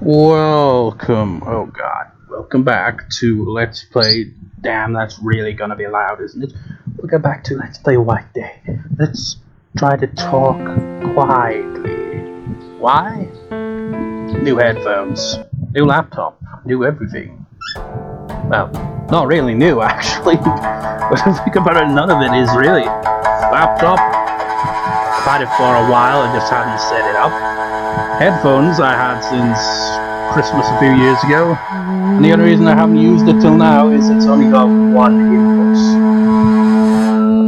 Welcome, oh god, welcome back to Let's Play. Damn, that's really gonna be loud, isn't it? Welcome back to Let's Play White Day. Let's try to talk quietly. Why? New headphones, new laptop, new everything. Well, not really new actually, but if you think about it, none of it is really. Laptop, I've had it for a while, I just haven't set it up. Headphones I had since Christmas a few years ago, and the only reason I haven't used it till now is it's only got one input,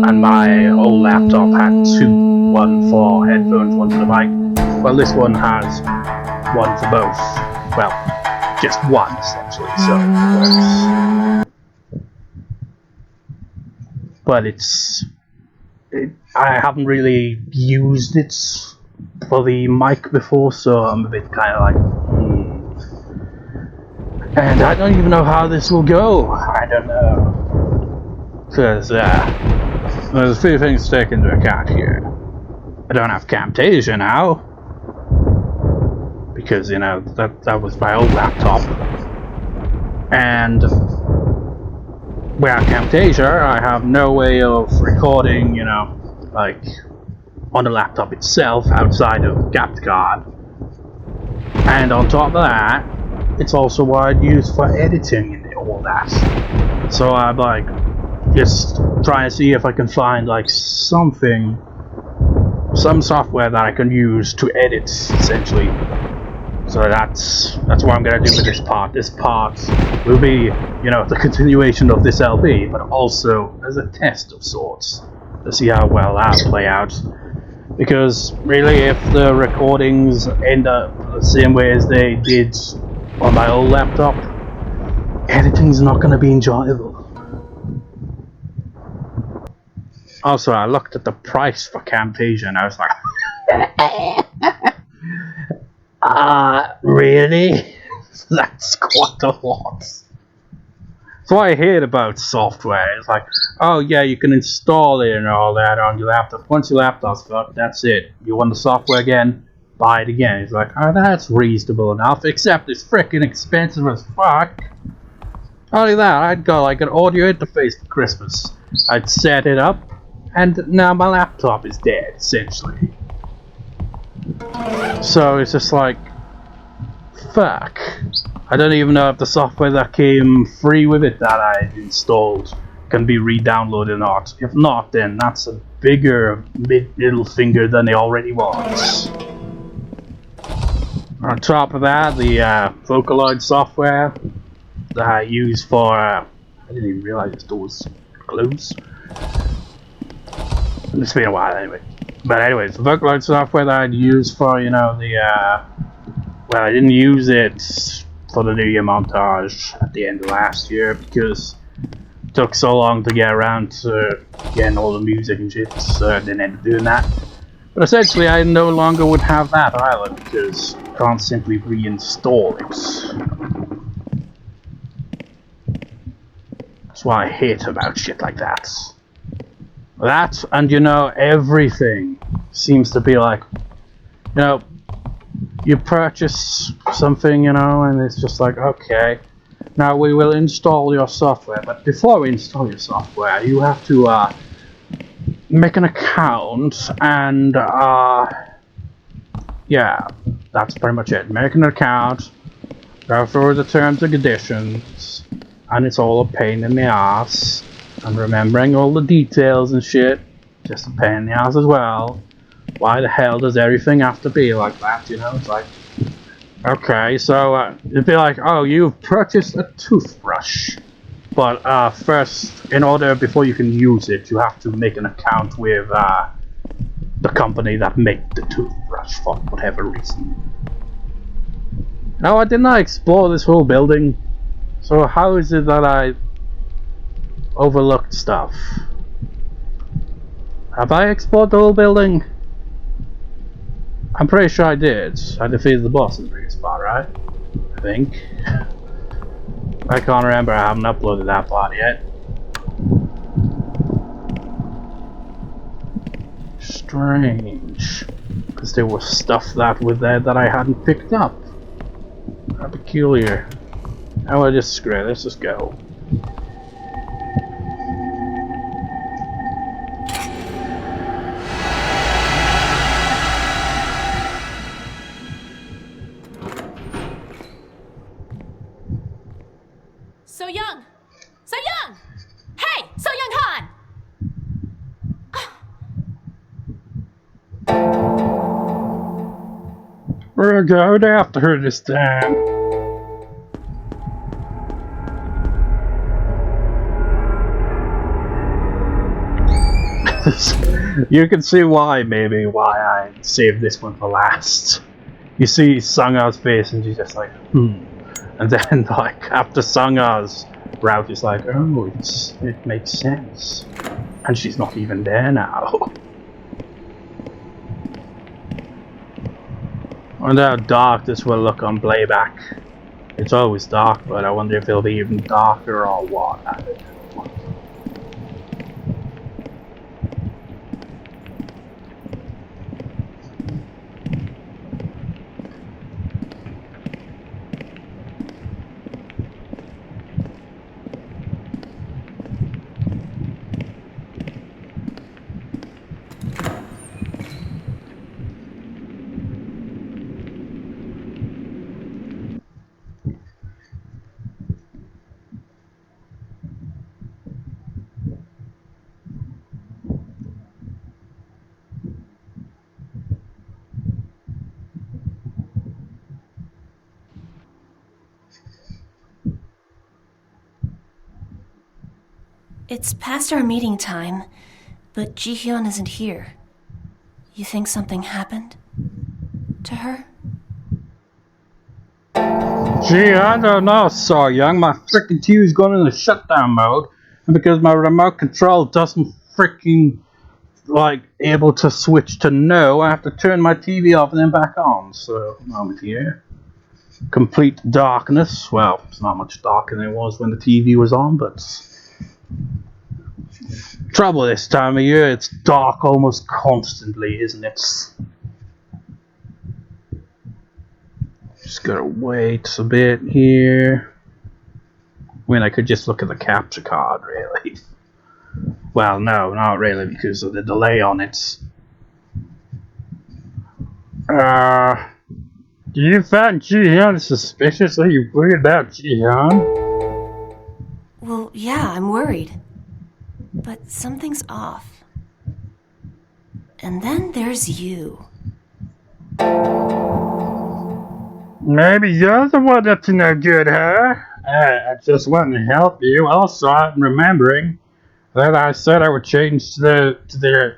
and my old laptop had two, one for headphones, one for the mic. Well, this one has one for both. Well, just one essentially, so it works. But I haven't really used it for the mic before, so I'm a bit kind of like, and I don't even know how this will go. I don't know, because there's a few things to take into account here. I don't have Camtasia now, because you know that was my old laptop, and without Camtasia I have no way of recording, you know, like on the laptop itself outside of the capture card. And on top of that, it's also what I'd use for editing and all that. So I'm like just trying to see if I can find like some software that I can use to edit essentially. So that's what I'm gonna do with this part. This part will be, you know, the continuation of this LP, but also as a test of sorts to see how well that'll play out. Because really, if the recordings end up the same way as they did on my old laptop, editing's not going to be enjoyable. Also, I looked at the price for Camtasia and I was like, really? That's quite a lot. So I heard about software. It's like, oh yeah, you can install it and all that on your laptop. Once your laptop's fucked, that's it. You want the software again, buy it again. It's like, oh, that's reasonable enough, except it's freaking expensive as fuck. Not only that, I'd got like an audio interface for Christmas. I'd set it up, and now my laptop is dead, essentially. So it's just like, fuck. I don't even know if the software that came free with it that I installed can be re-downloaded or not. If not, then that's a bigger middle finger than it already was. On top of that, the Vocaloid software that I use for... I didn't even realize this door was closed. It's been a while anyway. But anyways, the Vocaloid software that I'd use for, you know, the... well, I didn't use it for the New Year montage at the end of last year because it took so long to get around to getting all the music and shit, so I didn't end up doing that. But essentially I no longer would have that either because I can't simply reinstall it. That's what I hate about shit like that. That, and you know, everything seems to be like, you know, you purchase something, you know, and it's just like, okay, now we will install your software, but before we install your software, you have to make an account, and yeah, that's pretty much it. Make an account, go through the terms and conditions, and it's all a pain in the ass, and remembering all the details and shit, just a pain in the ass as well. Why the hell does everything have to be like that, you know? It's like, okay, so it'd be like, oh, you've purchased a toothbrush, but first, in order, before you can use it, you have to make an account with the company that made the toothbrush for whatever reason. Now, I did not explore this whole building, so how is it that I overlooked stuff? Have I explored the whole building? I'm pretty sure I did. I defeated the boss in the previous part, right? I think. I can't remember, I haven't uploaded that part yet. Strange. Because there was stuff that was there that I hadn't picked up. peculiar. I will just screw it. Let's just go. So-young! So-young! Hey! So-young Han! We're going after her this time. You can see why I saved this one for last. You see Sangha's face and she's just like, and then like after Sangha's route is like, oh, it makes sense. And she's not even there now. I wonder how dark this will look on playback. It's always dark, but I wonder if it'll be even darker or what. I don't know. It's past our meeting time, but Ji-Hyeon isn't here. You think something happened to her? Gee, I don't know, So Young. My freaking TV's going into shutdown mode, and because my remote control doesn't freaking like able to switch to no, I have to turn my TV off and then back on. So, moment here. Complete darkness. Well, it's not much darker than it was when the TV was on, but trouble this time of year, it's dark almost constantly, isn't it? Just gotta wait a bit here. I mean, I could just look at the capture card, really. Well, no, not really, because of the delay on it. Do you find Ji-Hyeon suspicious? Are you worried about Ji-Hyeon? Well, yeah, I'm worried. But something's off. And then there's you. Maybe you're the one that's no good, huh? I just want to help you. Also, I'm remembering that I said I would change to the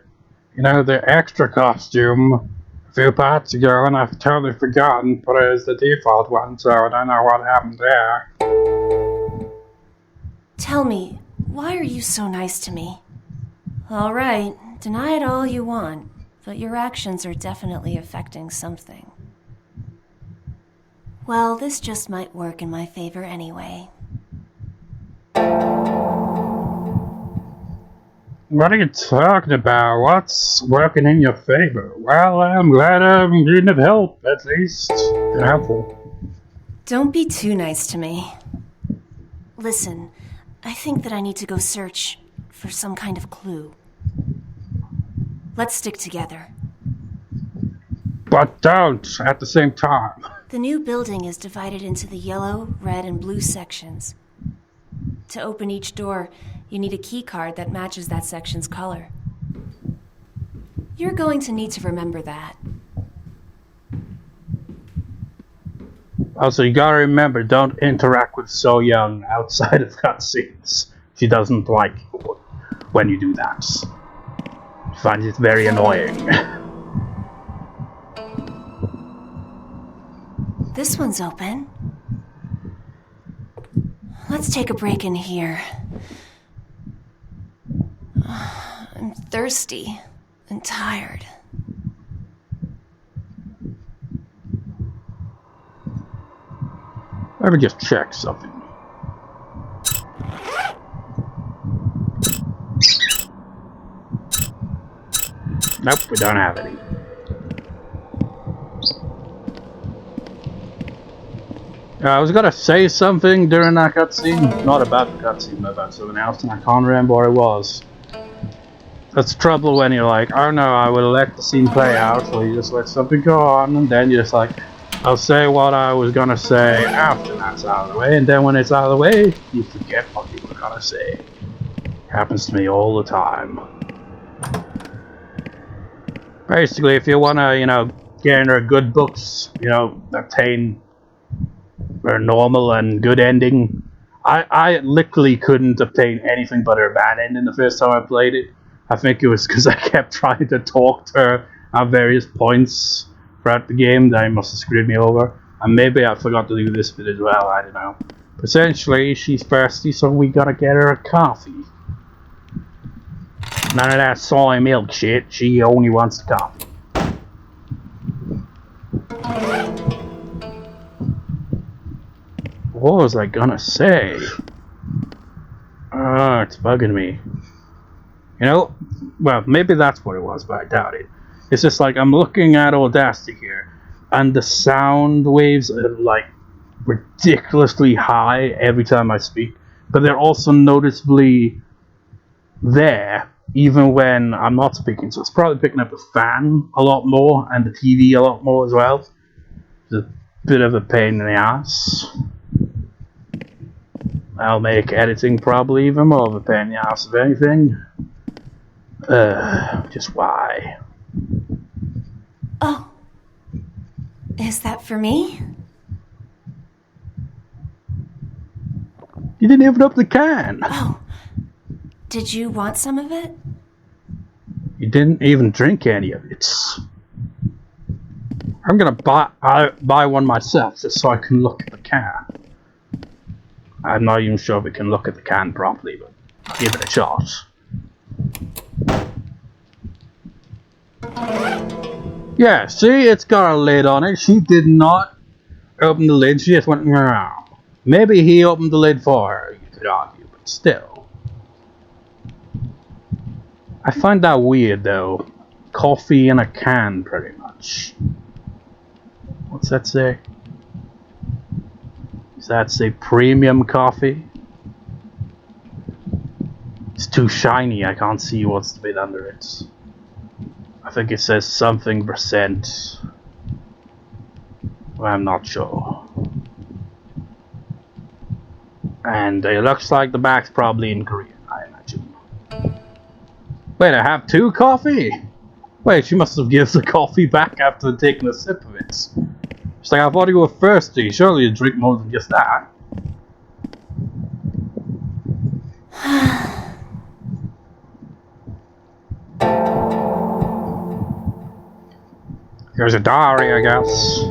extra costume a few parts ago, and I've totally forgotten put it as the default one, so I don't know what happened there. Tell me, why are you so nice to me? All right, deny it all you want, but your actions are definitely affecting something. Well, this just might work in my favor anyway. What are you talking about? What's working in your favor? Well, I'm glad I'm being of help, at least. Been helpful. Don't be too nice to me. Listen, I think that I need to go search for some kind of clue. Let's stick together. But don't at the same time. The new building is divided into the yellow, red, and blue sections. To open each door, you need a key card that matches that section's color. You're going to need to remember that. Also, you gotta remember, don't interact with So Young outside of cutscenes. She doesn't like when you do that. She finds it very annoying. This one's open. Let's take a break in here. I'm thirsty and tired. Let me just check something. Nope, we don't have any. I was gonna say something during that cutscene, not about the cutscene, but about something else, and I can't remember what it was. That's the trouble when you're like, oh no, I will let the scene play out, so you just let something go on, and then you're just like, I'll say what I was gonna say after that's out of the way, and then when it's out of the way, you forget what you were gonna say. Happens to me all the time. Basically, if you wanna, get into good books, obtain a normal and good ending. I literally couldn't obtain anything but a bad ending the first time I played it. I think it was because I kept trying to talk to her at various points throughout the game that must have screwed me over. And maybe I forgot to do this bit as well, I don't know. But essentially, she's thirsty, so we gotta get her a coffee. None of that soy milk shit, she only wants the coffee. What was I gonna say? It's bugging me. Well, maybe that's what it was, but I doubt it. It's just like I'm looking at Audacity here, and the sound waves are like ridiculously high every time I speak, but they're also noticeably there even when I'm not speaking. So it's probably picking up the fan a lot more and the TV a lot more as well. It's a bit of a pain in the ass. I'll make editing probably even more of a pain in the ass of anything. Just why? Oh. Is that for me? You didn't even open the can! Oh. Did you want some of it? You didn't even drink any of it. I'm gonna buy one myself just so I can look at the can. I'm not even sure if we can look at the can properly, but I'll give it a shot. Yeah, see, it's got a lid on it. She did not open the lid, she just went, meow. Maybe he opened the lid for her, you could argue, but still. I find that weird, though. Coffee in a can, pretty much. What's that say? Does that say premium coffee? It's too shiny, I can't see what's the bit under it. I think it says something percent. I'm not sure. And it looks like the back's probably in Korean, I imagine. Wait, I have 2 coffee? Wait, she must have given the coffee back after taking a sip of it. She's like, I thought you were thirsty. Surely you'd drink more than just that. Here's a diary, I guess.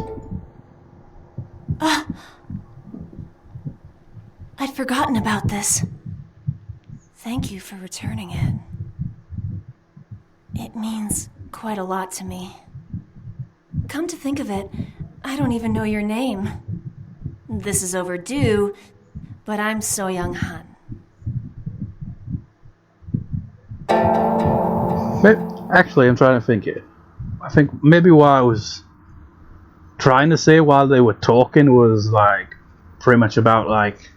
I'd forgotten about this. Thank you for returning it. It means quite a lot to me. Come to think of it, I don't even know your name. This is overdue, but I'm So-Young Han. But actually, I'm trying to think here. I think maybe what I was trying to say while they were talking was like pretty much about like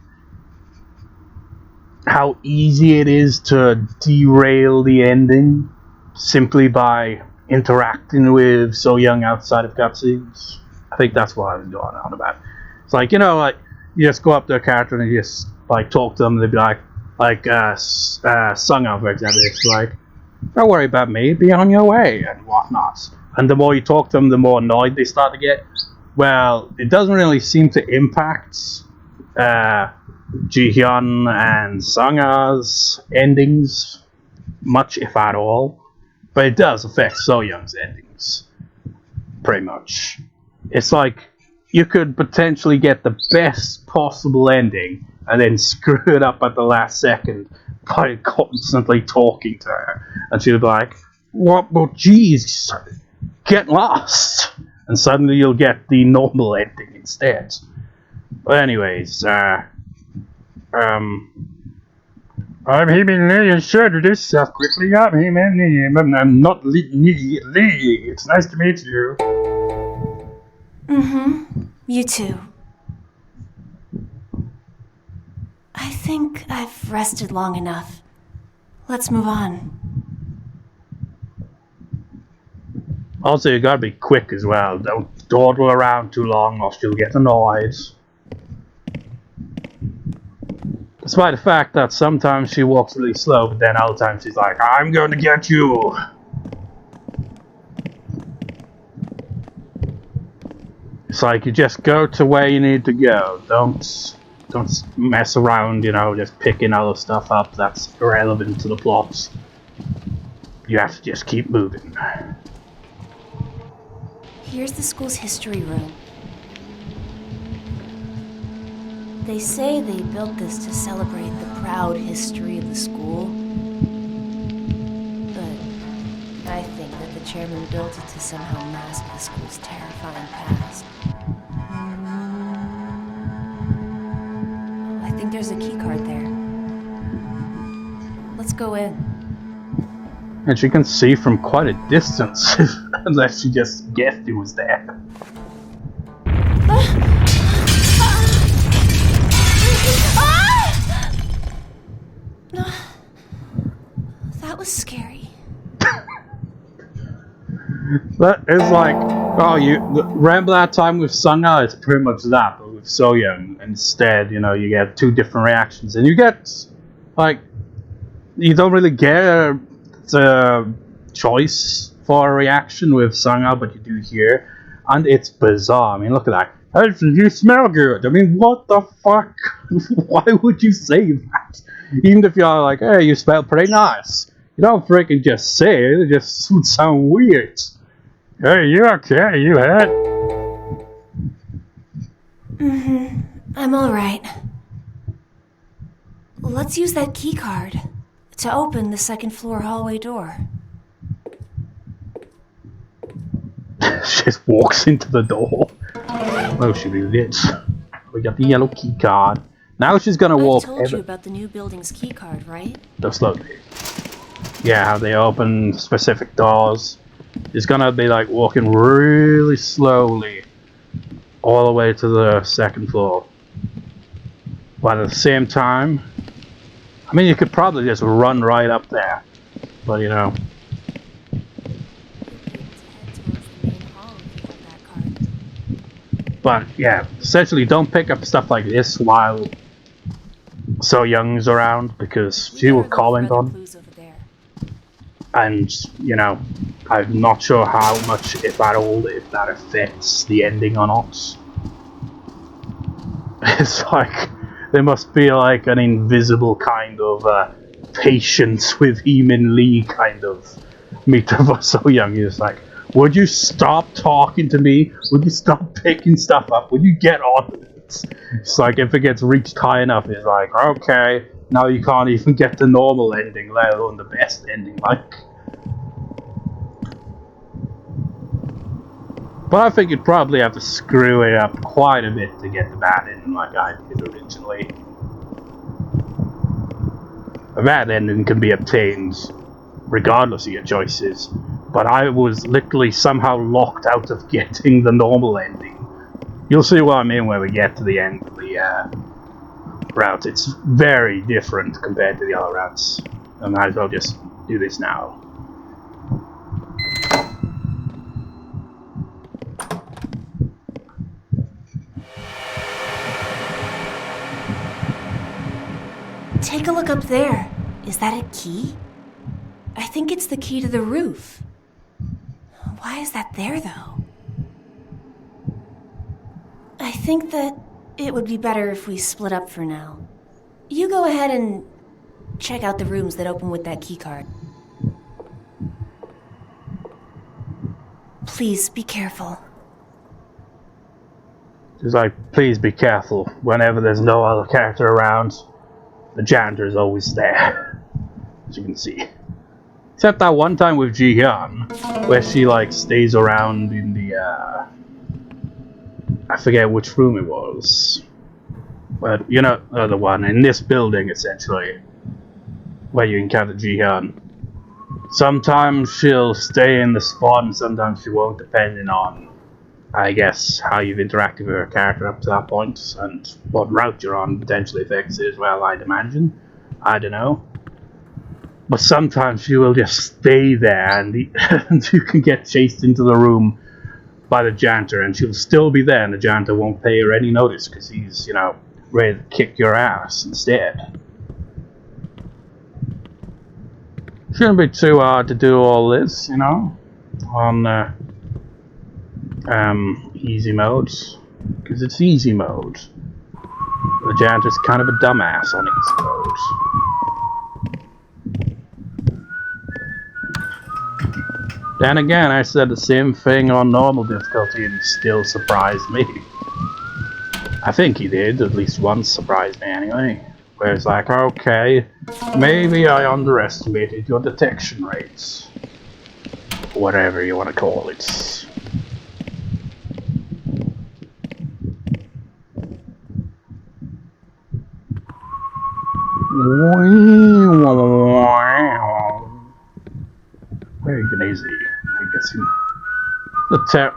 how easy it is to derail the ending simply by interacting with So-Young outside of cutscenes. I think that's what I was going on about. It's like, like you just go up to a character and you just like talk to them and they'd be like Sung-Ah, for example, it's like, don't worry about me, be on your way and whatnot. And the more you talk to them, the more annoyed they start to get. Well, it doesn't really seem to impact Ji-Hyeon and Sung-Ah's endings much, if at all. But it does affect So-Young's endings, pretty much. It's like you could potentially get the best possible ending and then screw it up at the last second by constantly talking to her. And she'll be like, what? Well, geez, get lost. And suddenly you'll get the normal ending instead. But anyways, I'm Hee-min Lee, and sure to do yourself quickly. I'm Hee-min Lee, but I'm not Lee. It's nice to meet you. Mm-hmm. You too. think I've rested long enough. Let's move on. Also, you gotta be quick as well. Don't dawdle around too long or she'll get annoyed. Despite the fact that sometimes she walks really slow, but then other times she's like, I'm going to get you! It's like you just go to where you need to go. Don't mess around, you know, just picking other stuff up that's irrelevant to the plot. You have to just keep moving. Here's the school's history room. They say they built this to celebrate the proud history of the school. But I think that the chairman built it to somehow mask the school's terrifying past. I think there's a key card there. Let's go in. And she can see from quite a distance, unless she just guessed he was there. That was scary. That is like, oh, remember that time with Sung-ha? It's pretty much that, but with So-Young. Instead, you know, you get two different reactions, and you get, like, you don't really get the choice for a reaction with Sung-ha, but you do here, and it's bizarre. I mean, look at that. Hey, you smell good. I mean, what the fuck? Why would you say that? Even if you're like, hey, you smell pretty nice. You don't freaking just say it. It just would sound weird. Hey, you okay? You hurt? I'm alright. Let's use that key card to open the second floor hallway door. She just walks into the door. Oh, she really did. We got the yellow key card. Now she's gonna walk. I told you about the new building's key card, right? Just slowly. Yeah, how they open specific doors. She's gonna be like walking really slowly all the way to the second floor. But at the same time, I mean, you could probably just run right up there. But you know. But yeah, essentially don't pick up stuff like this while So-Young's around, because she will comment on. And, you know, I'm not sure how much, if at all, if that affects the ending or not. It's like, there must be like an invisible kind of patience with hee-min Lee kind of meter for So-Young. He's like, would you stop talking to me? Would you stop picking stuff up? Would you get on with it? It's like, if it gets reached high enough, it's like, okay, now you can't even get the normal ending, let alone the best ending, like. But I think you'd probably have to screw it up quite a bit to get the bad ending like I did originally. A bad ending can be obtained regardless of your choices, but I was literally somehow locked out of getting the normal ending. You'll see what I mean when we get to the end of the route. It's very different compared to the other routes. I might as well just do this now. Take a look up there. Is that a key? I think it's the key to the roof. Why is that there, though? I think that it would be better if we split up for now. You go ahead and check out the rooms that open with that key card. Please be careful. Just like, please be careful. Whenever there's no other character around, the janitor is always there, as you can see. Except that one time with Ji-Hyeon, where she like stays around in the I forget which room it was, but you know, the one in this building essentially, where you encounter Ji-Hyeon. Sometimes she'll stay in the spot, and sometimes she won't, depending on I guess how you've interacted with your character up to that point and what route you're on potentially affects it as well, I'd imagine. I don't know. But sometimes you will just stay there and you can get chased into the room by the janitor and she'll still be there and the janitor won't pay her any notice because he's, ready to kick your ass instead. Shouldn't be too hard to do all this, on easy modes, because it's easy mode. The janitor's kind of a dumbass on easy mode. Then again, I said the same thing on normal difficulty and he still surprised me. I think he did, at least once surprised me anyway. Where it's like, okay, maybe I underestimated your detection rates. Whatever you want to call it. Very easy. I guess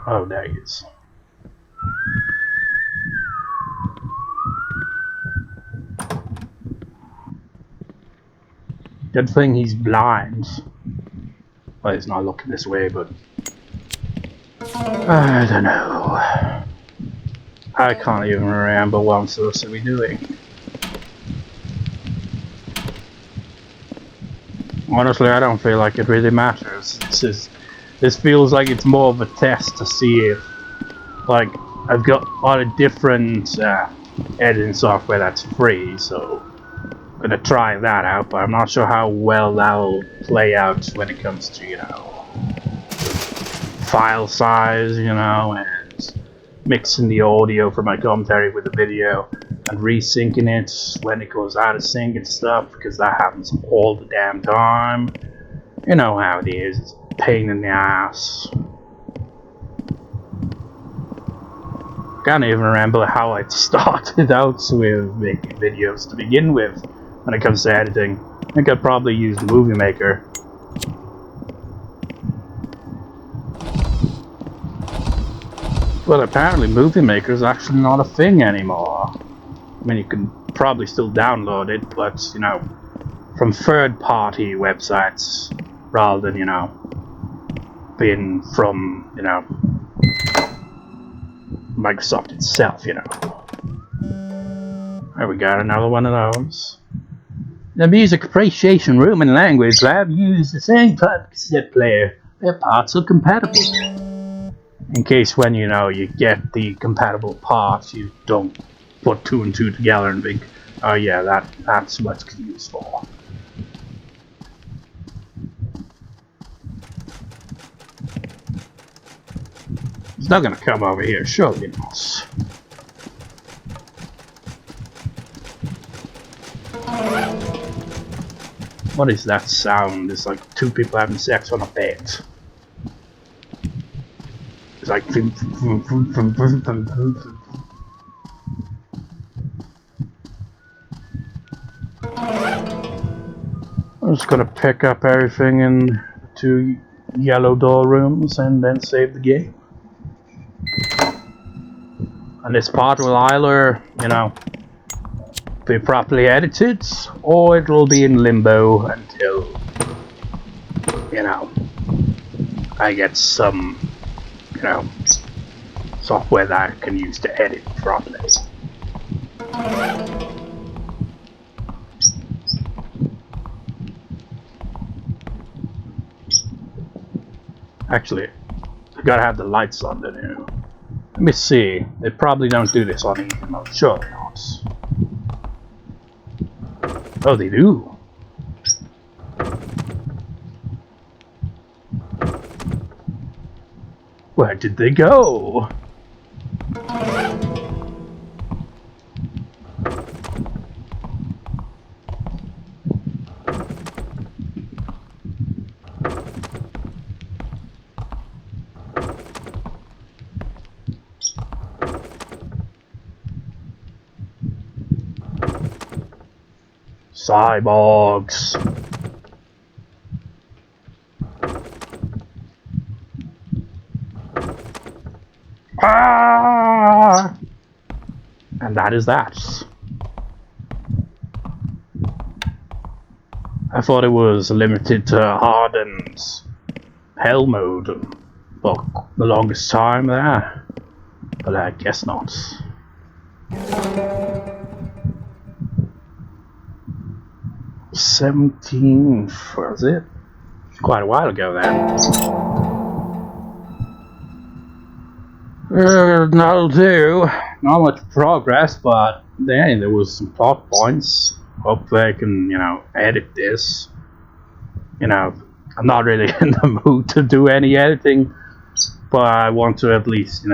oh, there he is. Good thing he's blind. Well, he's not looking this way, but I don't know. I can't even remember what I'm supposed to be doing. Honestly, I don't feel like it really matters. This feels like it's more of a test to see if, like, I've got a lot of different editing software that's free, so I'm gonna try that out, but I'm not sure how well that'll play out when it comes to, file size, and mixing the audio for my commentary with the video and resyncing it when it goes out of sync and stuff, because that happens all the damn time. You know how it is, it's a pain in the ass. Can't even remember how I started out with making videos to begin with when it comes to editing. I think I'd probably use the Movie Maker. Well, apparently Movie Maker is actually not a thing anymore. I mean, you can probably still download it, but, from third-party websites rather than, being from, Microsoft itself, There we got another one of those. The Music Appreciation Room and Language Lab use the same type of cassette player. Their parts are compatible. In case when, you get the compatible parts, you don't put two and two together and think, oh yeah, that's what it's used for. It's not gonna come over here, surely not. What is that sound? It's like two people having sex on a bed. It's like I'm just gonna pick up everything in the two yellow door rooms and then save the game. And this part will either, be properly edited, or it will be in limbo until, I get some, software that I can use to edit properly. Actually, I gotta have the lights on the new. Let me see. They probably don't do this on easy mode. Surely not. Oh, they do. Where did they go? Cyborgs. Ah! And that is that. I thought it was limited to hard and hell mode for the longest time there, but I guess not. "17th, was it? Quite a while ago then. That'll do. Not much progress, but dang, there was some plot points. Hope they can, edit this. I'm not really in the mood to do any editing, but I want to at least,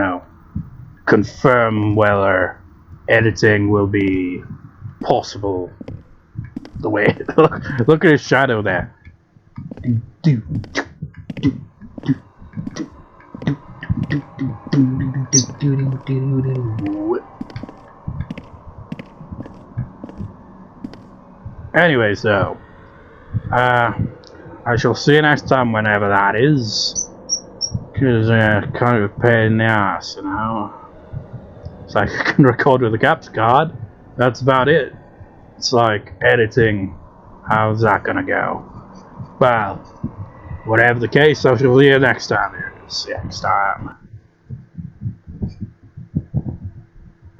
confirm whether editing will be possible. The way look at his shadow there. Anyway, so I shall see you next time, whenever that is. Cause kind of a pain in the ass, It's like I can record with a capture card. That's about it. It's like editing. How's that gonna go? Well, whatever the case, I shall see you next time. Next time.